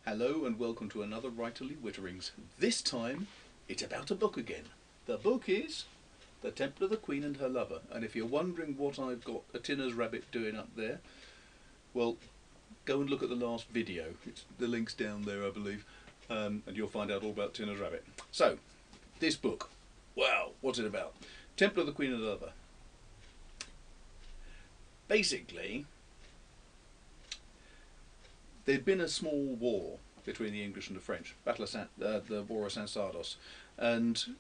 Hello and welcome to another Writerly Witterings. This time it's about a book again. The book is The Templar, the Queen and Her Lover. And if you're wondering what I've got a Tinner's Rabbit doing up there, well, go and look at the last video. The link's down there, I believe, and you'll find out all about Tinner's Rabbit. So, this book, wow, what's it about? Templar, the Queen and Her Lover. Basically, there'd been a small war between the English and the French, the War of San Sardos, and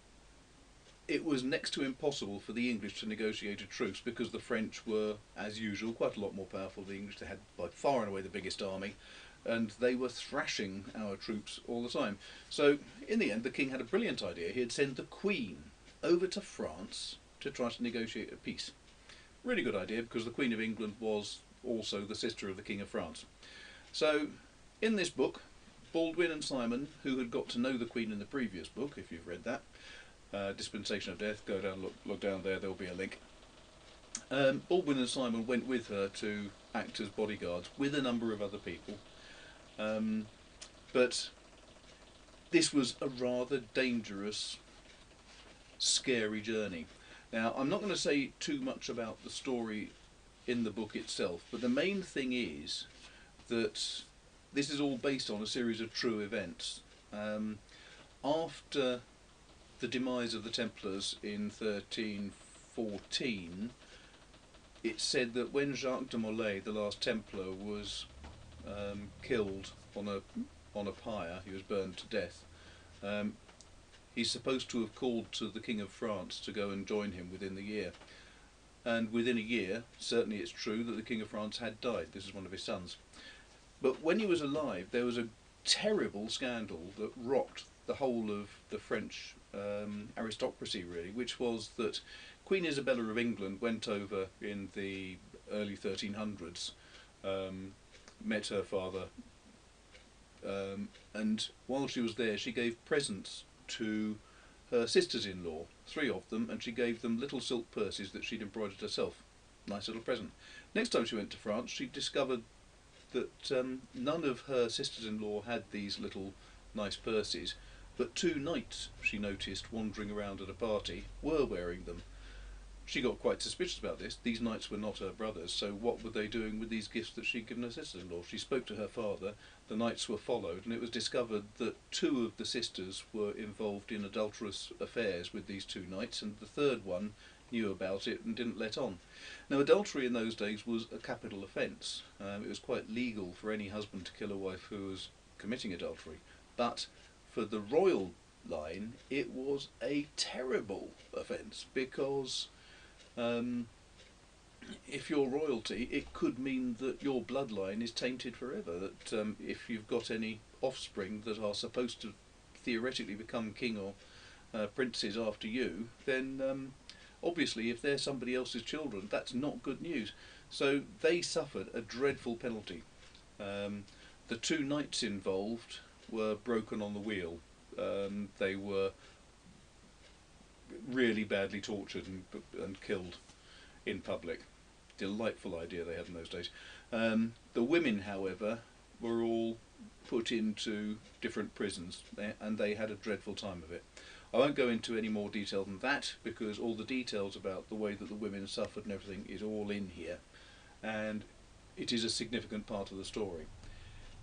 it was next to impossible for the English to negotiate a truce because the French were, as usual, quite a lot more powerful than the English. They had by far and away the biggest army, and they were thrashing our troops all the time. So, in the end, the king had a brilliant idea. He'd send the Queen over to France to try to negotiate a peace. Really good idea, because the Queen of England was also the sister of the King of France. So, in this book, Baldwin and Simon, who had got to know the Queen in the previous book, if you've read that, Dispensation of Death, go down, look down there, there'll be a link. Baldwin and Simon went with her to act as bodyguards with a number of other people. But this was a rather dangerous, scary journey. Now, I'm not going to say too much about the story in the book itself, but the main thing is that this is all based on a series of true events. After the demise of the Templars in 1314, it's said that when Jacques de Molay, the last Templar, was killed on a pyre, he was burned to death, he's supposed to have called to the King of France to go and join him within the year. And within a year, certainly it's true that the King of France had died. This is one of his sons. But when he was alive, there was a terrible scandal that rocked the whole of the French aristocracy, really, which was that Queen Isabella of England went over in the early 1300s, met her father, and while she was there, she gave presents to her sisters-in-law, 3 of them, and she gave them little silk purses that she'd embroidered herself. Nice little present. Next time she went to France, she discovered that none of her sisters-in-law had these little nice purses, but 2 knights, she noticed, wandering around at a party, were wearing them. She got quite suspicious about this. These knights were not her brothers, so what were they doing with these gifts that she'd given her sisters-in-law? She spoke to her father, the knights were followed, and it was discovered that 2 of the sisters were involved in adulterous affairs with these 2 knights, and the 3rd one knew about it and didn't let on. Now, adultery in those days was a capital offence. It was quite legal for any husband to kill a wife who was committing adultery, but for the royal line it was a terrible offence, because if you're royalty, it could mean that your bloodline is tainted forever, that if you've got any offspring that are supposed to theoretically become king or princes after you, then obviously if they're somebody else's children, that's not good news. So they suffered a dreadful penalty. The 2 knights involved were broken on the wheel. They were really badly tortured and killed in public. Delightful idea they had in those days. The women, however, were all put into different prisons, and they had a dreadful time of it. I won't go into any more detail than that, because all the details about the way that the women suffered and everything is all in here, and it is a significant part of the story.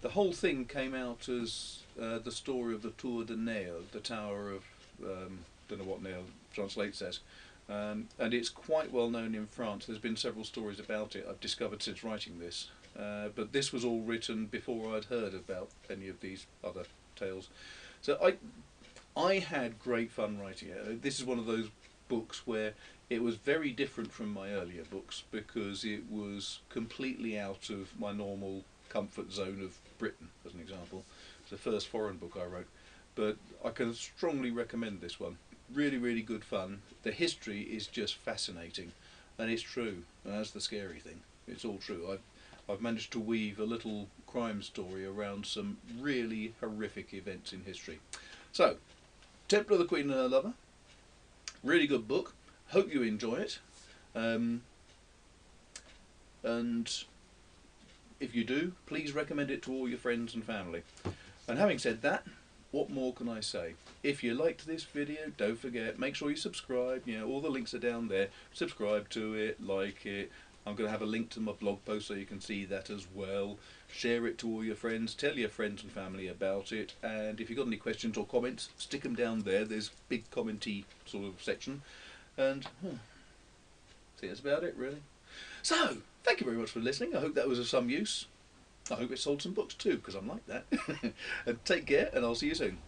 The whole thing came out as the story of the Tour de Nesle, the Tower of, don't know what Nesle translates as, and it's quite well known in France. There's been several stories about it I've discovered since writing this, but this was all written before I'd heard about any of these other tales. So I had great fun writing it. This is one of those books where it was very different from my earlier books, because it was completely out of my normal comfort zone of Britain, as an example. It's the first foreign book I wrote, but I can strongly recommend this one. Really, really good fun. The history is just fascinating, and it's true, and that's the scary thing. It's all true. I've managed to weave a little crime story around some really horrific events in history. So, Templar, the Queen and Her Lover. Really good book. Hope you enjoy it. And if you do, please recommend it to all your friends and family. And having said that, what more can I say? If you liked this video, don't forget, make sure you subscribe. You know, all the links are down there. Subscribe to it, like it. I'm going to have a link to my blog post so you can see that as well. Share it to all your friends. Tell your friends and family about it. And if you've got any questions or comments, stick them down there. There's a big commenty sort of section. And I think that's about it, really. So, thank you very much for listening. I hope that was of some use. I hope it sold some books too, because I'm like that. And take care, and I'll see you soon.